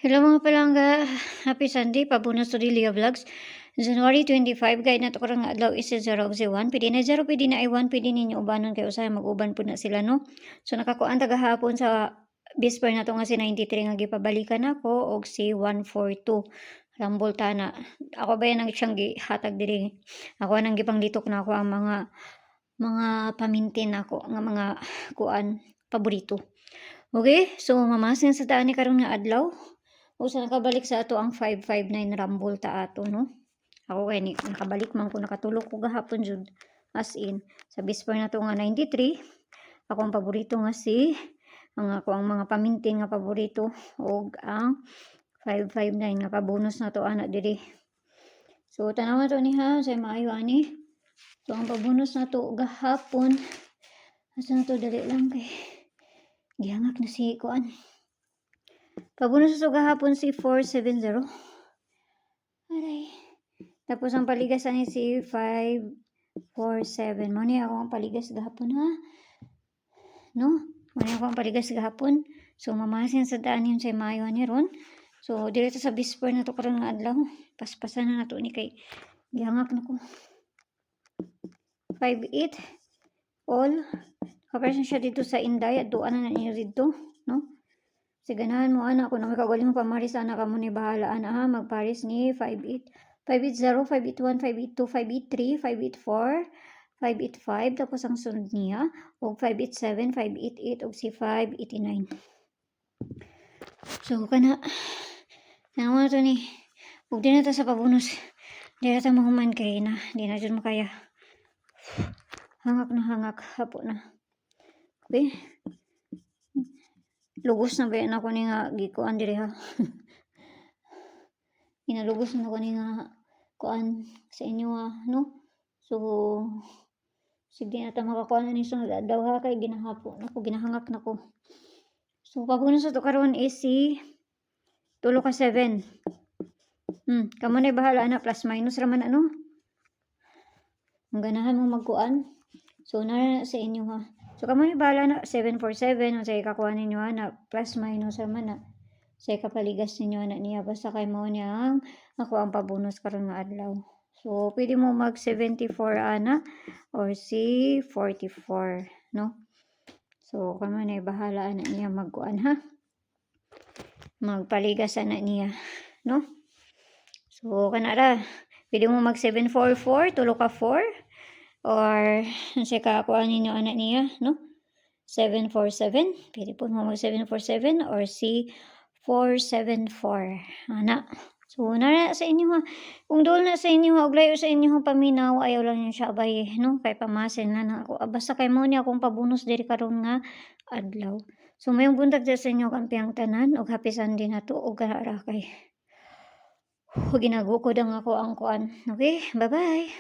Hello mga palangga, happy Sunday, pabunas to Delia Vlogs. January 25, guide na to karang adlaw is 0 si 1. Pwede na 0, pwede na I1, pwede ninyo ubanon kay usahay mag-uban po na sila no. So nakakuan tagahapon sa bisper na to nga si 93 nga gipabalikan ako og si 142. Rambol tana. Ako ba yan ang siyang gihatag diri. Ako nang gipanglitok na ako ang mga pamintin ako nga mga kuan paborito. Okay, so mamasin sa daan ni karon nga adlaw. Usa nakabalik sa ato ang 559 Rumble ta ato no. Ako kay ni nakabalik man ko nakatulog ko gahapon jud. As in sa bisper na to nga 93. Ako ang paborito nga si ako ang mga pamintin nga paborito og ang 559 nga pabonus na to ana diri. So tanawa to ni ha say maayo ani. So ang pabonus na to gahapon asa na to dali lang kay gihangak na si kuan. Pabonus sa gahapon si 470. Aray. Tapos ang paligas ani si 547. Mo ni ako ang paligas gahapon ha. No? Mo ni ako ang paligas gahapon. So mamasin sa daan yun sa Mayo ni ron. So dito sa bisper na to karon nga adlaw. Paspasan na nato ni kay gihangak na ko. 58 all. Kaperson siya dito sa Inday at doon na niyo dito, no? Sa ganahan mo ana kung nakagaling mo pamaris ana ka mo ni bahala ana ha magparis ni 58 580 581 582 583 584 585 tapos ang sunod niya og 587 588 og si 589. So kana nawa to ni ug di na ta sa pabonus di na ta mahuman kay na di na jud makaya hangak na hangak hapo na. Okay. Lugos na ba ako ni nga gikuan diri ha. Inalugos na ako ni nga kuan sa inyo ha, no? So sige na ta makakuan ni sunod adlaw ha kay ginahapo nako ginahangak nako. So pabonus sa to karon is si tulo ka 7. Kamo na bahala na plus minus raman ano. Ang ganahan mo magkuan. So na sa inyo ha. So kamo ni bahala na 747 unsay kakuha ninyo na plus minus man na. Say kapaligas ninyo na niya basta kay mo niya ako ang pabonus karon nga adlaw. So pwede mo mag 74 ana or si 44 no. So kamo ni bahala na niya magkuan ha. Magpaligas na niya no. So kanara pwede mo mag 744 tulo ka 4 or say kakuha ninyo anak niya no 747 pwede po mo mag 747 or si 474 ana. So na sa inyo ha kung dol na sa inyo ha og layo sa inyo ha paminaw ayaw lang yun siya abay no kay pamasin na ako basta kay mo ni akong pabonus diri karon nga adlaw. So mayong buntag sa inyo kampiyang tanan og happy Sunday na to og kanara kay ginagukod ang ako ang kuan. Okay, bye bye.